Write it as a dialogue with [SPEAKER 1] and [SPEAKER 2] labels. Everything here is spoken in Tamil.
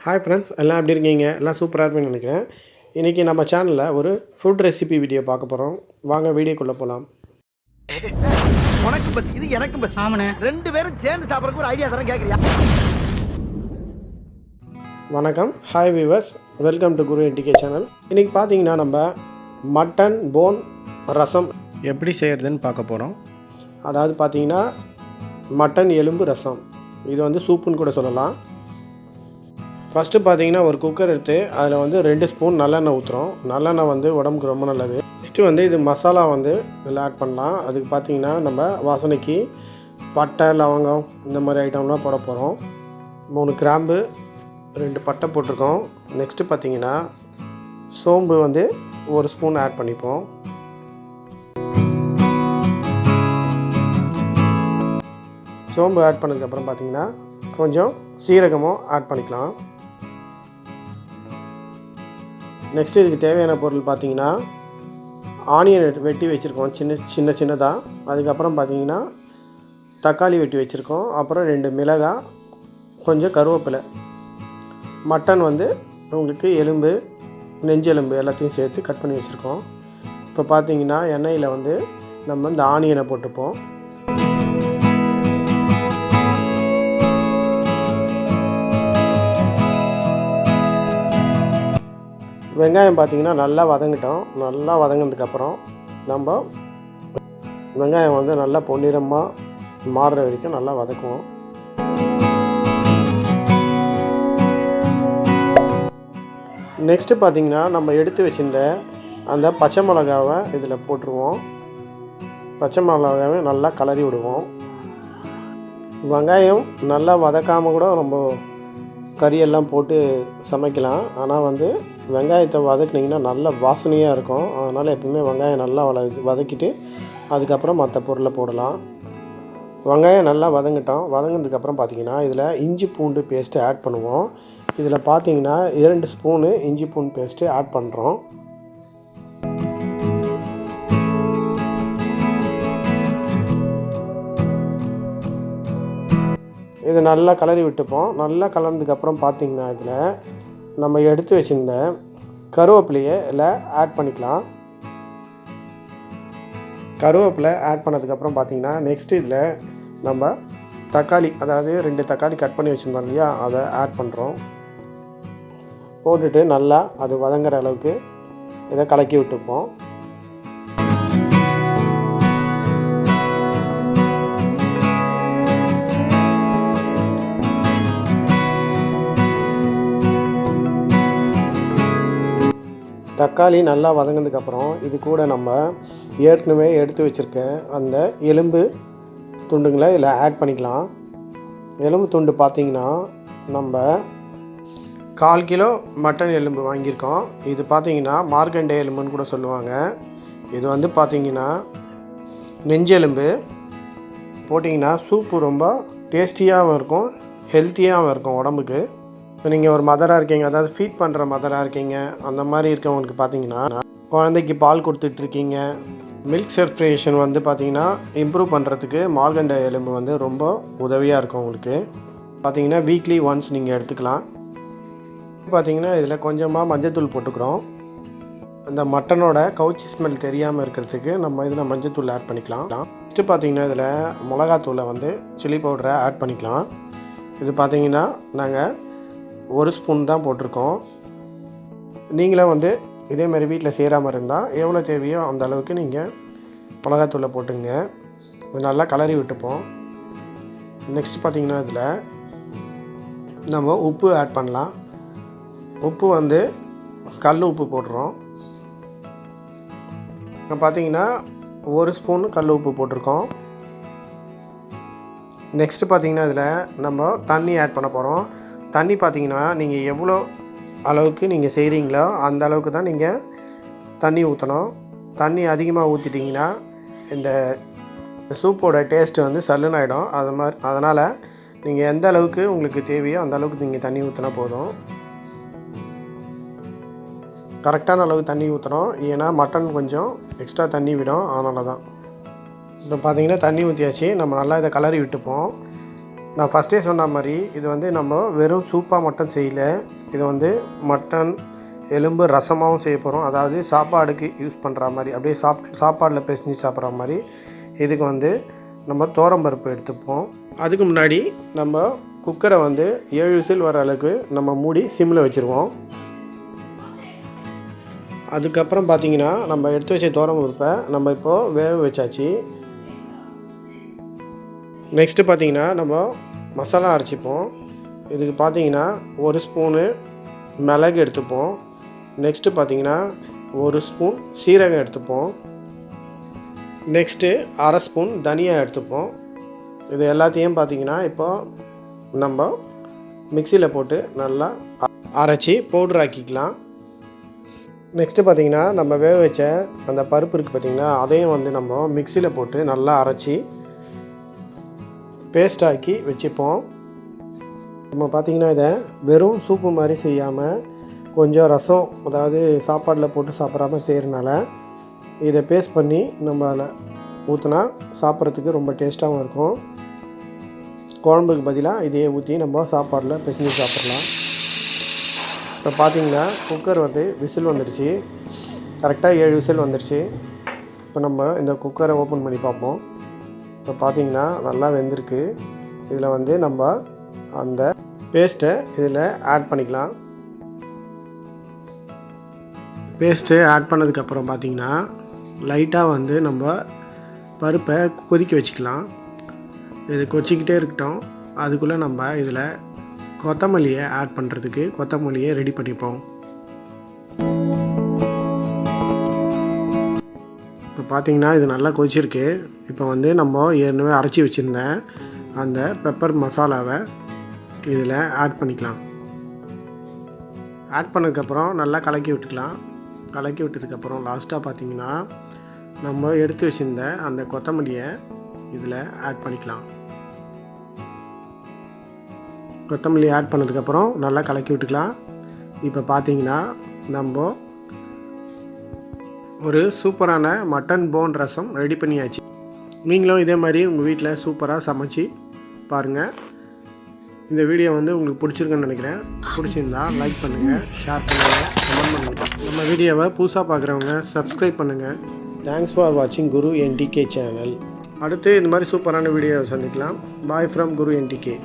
[SPEAKER 1] ஹாய் ஃப்ரெண்ட்ஸ், எல்லாம் எப்படி இருக்கீங்க? எல்லாம் சூப்பராக இருப்பேன்னு நினைக்கிறேன். இன்றைக்கி நம்ம சேனலில் ஒரு ஃபுட் ரெசிபி வீடியோ பார்க்க போகிறோம். வாங்க வீடியோக்குள்ளே போகலாம்.
[SPEAKER 2] உனக்கு பஸ் இது எனக்கு பஸ் ஆமனே ரெண்டு பேரும் சேர்ந்து சாப்பிட்றதுக்கு ஒரு ஐடியா தரேன், கேட்குறியா?
[SPEAKER 1] வணக்கம், hi viewers, welcome to Guru NTK channel. இன்றைக்கி பார்த்தீங்கன்னா நம்ம மட்டன் போன் ரசம் எப்படி செய்கிறதுன்னு பார்க்க போகிறோம். அதாவது பார்த்தீங்கன்னா மட்டன் எலும்பு ரசம், இது வந்து சூப்புன்னு கூட சொல்லலாம். ஃபஸ்ட்டு பார்த்தீங்கன்னா ஒரு குக்கர் எடுத்து அதில் வந்து 2 ஸ்பூன் நல்லெண்ணெய் ஊற்றுறோம். நல்லெண்ணெய் வந்து உடம்புக்கு ரொம்ப நல்லது. நெக்ஸ்ட்டு வந்து இது மசாலா வந்து இதில் ஆட் பண்ணலாம். அதுக்கு பார்த்தீங்கன்னா நம்ம வாசனைக்கு பட்டை, லவங்கம் இந்த மாதிரி ஐட்டம்லாம் போட போகிறோம். 3 கிராம்பு, 2 பட்டை போட்டிருக்கோம். நெக்ஸ்ட்டு பார்த்தீங்கன்னா சோம்பு வந்து 1 ஸ்பூன் ஆட் பண்ணிப்போம். சோம்பு ஆட் பண்ணதுக்கப்புறம் பார்த்தீங்கன்னா கொஞ்சம் சீரகமும் ஆட் பண்ணிக்கலாம். நெக்ஸ்ட்டு இதுக்கு தேவையான பொருள் பார்த்தீங்கன்னா ஆனியன் வெட்டி வச்சுருக்கோம் சின்னதாக. அதுக்கப்புறம் பார்த்தீங்கன்னா தக்காளி வெட்டி வச்சுருக்கோம். அப்புறம் 2 மிளகாய், கொஞ்சம் கருவேப்பிலை. மட்டன் வந்து உங்களுக்கு எலும்பு, நெஞ்சு எலும்பு எல்லாத்தையும் சேர்த்து கட் பண்ணி வச்சுருக்கோம். இப்போ பார்த்தீங்கன்னா எண்ணெயில் வந்து நம்ம இந்த ஆனியனை போட்டுப்போம். வெங்காயம் பார்த்திங்கன்னா நல்லா வதங்கிட்டோம். நல்லா வதங்கினதுக்கப்புறம் நம்ம வெங்காயம் வந்து நல்லா பொன்னிறமாக மாறுற வரைக்கும் நல்லா வதக்குவோம். நெக்ஸ்ட்டு பார்த்திங்கன்னா நம்ம எடுத்து வச்சுருந்த அந்த பச்சை மிளகாவை இதில் போட்டுருவோம். பச்சை மிளகாவை நல்லா கலரி விடுவோம். வெங்காயம் நல்லா வதக்காமல் கூட நம்ம கறியெல்லாம் போட்டு சமைக்கலாம். ஆனால் வந்து வெங்காயத்தை வதக்குனிங்கன்னா நல்ல வாசனையாக இருக்கும். அதனால் எப்பவுமே வெங்காயம் நல்லா வதக்கிட்டு அதுக்கப்புறம் மற்ற பொருளை போடலாம். வெங்காயம் நல்லா வதங்கிட்டோம். வதங்கினதுக்கப்புறம் பார்த்திங்கன்னா இதில் இஞ்சி பூண்டு பேஸ்ட்டு ஆட் பண்ணுவோம். இதில் பார்த்திங்கன்னா 2 ஸ்பூனு இஞ்சி பூண்டு பேஸ்ட்டு ஆட் பண்ணுறோம். இது நல்லா கலரி விட்டுப்போம். நல்லா கலர்ந்ததுக்கப்புறம் பார்த்திங்கன்னா இதில் நம்ம எடுத்து வச்சுருந்த கருவேப்பிலையை இதில் ஆட் பண்ணிக்கலாம். கருவேப்பிலை ஆட் பண்ணதுக்கப்புறம் பார்த்திங்கன்னா நெக்ஸ்ட்டு இதில் நம்ம தக்காளி, அதாவது 2 தக்காளி கட் பண்ணி வச்சுருந்தோம் இல்லையா, அதை ஆட் பண்ணுறோம். போட்டுட்டு நல்லா அது வதங்குற அளவுக்கு இதை கலக்கி விட்டுப்போம். தக்காளி நல்லா வதங்கினதுக்கப்புறம் இது கூட நம்ம ஏற்கனவே எடுத்து வச்சுருக்க அந்த எலும்பு துண்டுங்களை இதில் ஆட் பண்ணிக்கலாம். எலும்பு துண்டு பார்த்திங்கன்னா நம்ம 1/4 கிலோ மட்டன் எலும்பு வாங்கியிருக்கோம். இது பார்த்திங்கன்னா மார்க்கண்டே எலும்புன்னு கூட சொல்லுவாங்க. இது வந்து பார்த்திங்கன்னா நெஞ்சு எலும்பு. போட்டிங்கன்னா சூப்பு ரொம்ப டேஸ்டியாகவும் இருக்கும், ஹெல்த்தியாகவும் இருக்கும் உடம்புக்கு. இப்போ நீங்கள் ஒரு மதராக இருக்கீங்க, அதாவது ஃபீட் பண்ணுற மதராக இருக்கீங்க, அந்த மாதிரி இருக்கவங்களுக்கு பார்த்தீங்கன்னா குழந்தைக்கு பால் கொடுத்துட்ருக்கீங்க, மில்க் சர்க்குலேஷன் வந்து பார்த்திங்கன்னா இம்ப்ரூவ் பண்ணுறதுக்கு மார்கண்டை எலும்பு வந்து ரொம்ப உதவியாக இருக்கும். உங்களுக்கு பார்த்திங்கன்னா வீக்லி ஒன்ஸ் நீங்கள் எடுத்துக்கலாம். பார்த்திங்கன்னா இதில் கொஞ்சமாக மஞ்சத்தூள் போட்டுக்கிறோம். அந்த மட்டனோட கவுச்சி ஸ்மெல் தெரியாமல் இருக்கிறதுக்கு நம்ம இதில் மஞ்சத்தூள் ஆட் பண்ணிக்கலாம். நெக்ஸ்ட்டு பார்த்திங்கன்னா இதில் மிளகாத்தூளை வந்து சில்லி பவுடரை ஆட் பண்ணிக்கலாம். இது பார்த்திங்கன்னா நாங்கள் 1 ஸ்பூன் தான் போட்டிருக்கோம். நீங்களும் வந்து இதேமாதிரி வீட்டில் செய்கிற மாதிரி இருந்தால் எவ்வளோ தேவையோ அந்த அளவுக்கு நீங்கள் மிளகாத்தூளை போட்டுங்க. இது நல்லா கலரி விட்டுப்போம். நெக்ஸ்ட் பார்த்திங்கன்னா இதில் நம்ம உப்பு ஆட் பண்ணலாம். உப்பு வந்து கல் உப்பு போடுறோம். இப்போ பார்த்திங்கன்னா 1 ஸ்பூன் கல் உப்பு போட்டிருக்கோம். நெக்ஸ்ட்டு பார்த்திங்கன்னா இதில் நம்ம தண்ணி ஆட் பண்ண போகிறோம். தண்ணி பார்த்திங்கன்னா நீங்கள் எவ்வளோ அளவுக்கு நீங்கள் செய்கிறீங்களோ அந்த அளவுக்கு தான் நீங்கள் தண்ணி ஊற்றணும். தண்ணி அதிகமாக ஊற்றிட்டிங்கன்னா இந்த சூப்போட டேஸ்ட்டு வந்து சல்லுன்னு ஆகிடும். அதனால் நீங்கள் எந்த அளவுக்கு உங்களுக்கு தேவையோ அந்த அளவுக்கு நீங்கள் தண்ணி ஊற்றினா போதும். கரெக்டான அளவுக்கு தண்ணி ஊற்றணும். ஏன்னா மட்டன் கொஞ்சம் எக்ஸ்ட்ரா தண்ணி விடும், அதனால தான். இப்போ பார்த்திங்கன்னா தண்ணி ஊற்றியாச்சு. நம்ம நல்லா இதை கலரி விட்டுப்போம். நான் ஃபஸ்ட்டே சொன்ன மாதிரி இது வந்து நம்ம வெறும் சூப்பாக மட்டும் செய்யலை, இது வந்து மட்டன் எலும்பு ரசமாகவும் செய்ய போகிறோம். அதாவது சாப்பாடுக்கு யூஸ் பண்ணுற மாதிரி, அப்படியே சாப்பாடில் பிசைஞ்சு சாப்பிட்ற மாதிரி. இதுக்கு வந்து நம்ம துவரம்பருப்பு எடுத்துப்போம். அதுக்கு முன்னாடி நம்ம குக்கரை வந்து 7 விசில் வர அளவுக்கு நம்ம மூடி சிம்மில் வச்சுருவோம். அதுக்கப்புறம் பார்த்திங்கன்னா நம்ம எடுத்து வச்ச துவரம்பருப்பை நம்ம இப்போது வேக வச்சாச்சு. நெக்ஸ்ட்டு பார்த்திங்கன்னா நம்ம மசாலா அரைச்சிப்போம். இதுக்கு பார்த்திங்கன்னா 1 ஸ்பூனு மிளகு எடுத்துப்போம். நெக்ஸ்ட்டு பார்த்திங்கன்னா 1 ஸ்பூன் சீரகம் எடுத்துப்போம். நெக்ஸ்ட்டு 1/2 ஸ்பூன் தனியா எடுத்துப்போம். இது எல்லாத்தையும் பார்த்திங்கன்னா இப்போ நம்ம மிக்சியில் போட்டு நல்லா அரைச்சி பவுடர் ஆக்கிக்கலாம். நெக்ஸ்ட்டு பார்த்திங்கன்னா நம்ம வேக வச்ச அந்த பருப்பு இருக்குது பார்த்திங்கன்னா, அதையும் வந்து நம்ம மிக்சியில் போட்டு நல்லா அரைச்சி பேஸ்ட் ஆக்கி வச்சுப்போம். நம்ம பார்த்திங்கன்னா இதை வெறும் சூப்பு மாதிரி செய்யாமல் கொஞ்சம் ரசம், அதாவது சாப்பாடில் போட்டு சாப்பிட்றாம செய்கிறனால இதை பேஸ்ட் பண்ணி நம்ம அதில் ஊற்றினா சாப்பிட்றதுக்கு ரொம்ப டேஸ்ட்டாகவும் இருக்கும். குழம்புக்கு பதிலாக இதையே ஊற்றி நம்ம சாப்பாடில் பிசைஞ்சு சாப்பிட்லாம். இப்போ பார்த்திங்கன்னா குக்கர் வந்து விசில் வந்துடுச்சு, கரெக்டாக 7 விசில் வந்துடுச்சு. இப்போ நம்ம இந்த குக்கரை ஓப்பன் பண்ணி பார்ப்போம். இப்போ பார்த்திங்கன்னா நல்லா வெந்திருக்கு. இதில் வந்து நம்ம அந்த பேஸ்ட்டை இதில் ஆட் பண்ணிக்கலாம். பேஸ்ட்டு ஆட் பண்ணதுக்கப்புறம் பார்த்திங்கன்னா லைட்டாக வந்து நம்ம பருப்பை கொதிக்க வச்சுக்கலாம். இது கொதிச்சிக்கிட்டே இருக்கட்டும். அதுக்குள்ளே நம்ம இதில் கொத்தமல்லியை ஆட் பண்ணுறதுக்கு கொத்தமல்லியை ரெடி பண்ணிப்போம். இப்போ பார்த்திங்கன்னா இது நல்லா கொதிச்சிருக்கு. இப்போ வந்து நம்ம ஏற்கனவே அரைச்சி வச்சுருந்தேன் அந்த பெப்பர் மசாலாவை இதில் ஆட் பண்ணிக்கலாம். ஆட் பண்ணதுக்கப்புறம் நல்லா கலக்கி விட்டுக்கலாம். கலக்கி விட்டதுக்கப்புறம் லாஸ்ட்டாக பார்த்திங்கன்னா நம்ம எடுத்து வச்சுருந்த அந்த கொத்தமல்லியை இதில் ஆட் பண்ணிக்கலாம். கொத்தமல்லி ஆட் பண்ணதுக்கப்புறம் நல்லா கலக்கி விட்டுக்கலாம். இப்போ பார்த்திங்கன்னா நம்ம ஒரு சூப்பரான மட்டன் போன் ரசம் ரெடி பண்ணியாச்சு. நீங்களும் இதே மாதிரி உங்கள் வீட்டில் சூப்பராக சமைச்சு பாருங்கள். இந்த வீடியோ வந்து உங்களுக்கு பிடிச்சிருக்குன்னு நினைக்கிறேன். பிடிச்சிருந்தா லைக் பண்ணுங்கள், ஷேர் பண்ணுங்கள், கமெண்ட் பண்ணுங்கள். நம்ம வீடியோவை புதுசாக பார்க்குறவங்க சப்ஸ்கிரைப் பண்ணுங்கள். தேங்க்ஸ் ஃபார் வாட்சிங் குரு NTK சேனல். அடுத்து இந்த மாதிரி சூப்பரான வீடியோவை சந்திக்கலாம். Bye from Guru NTK.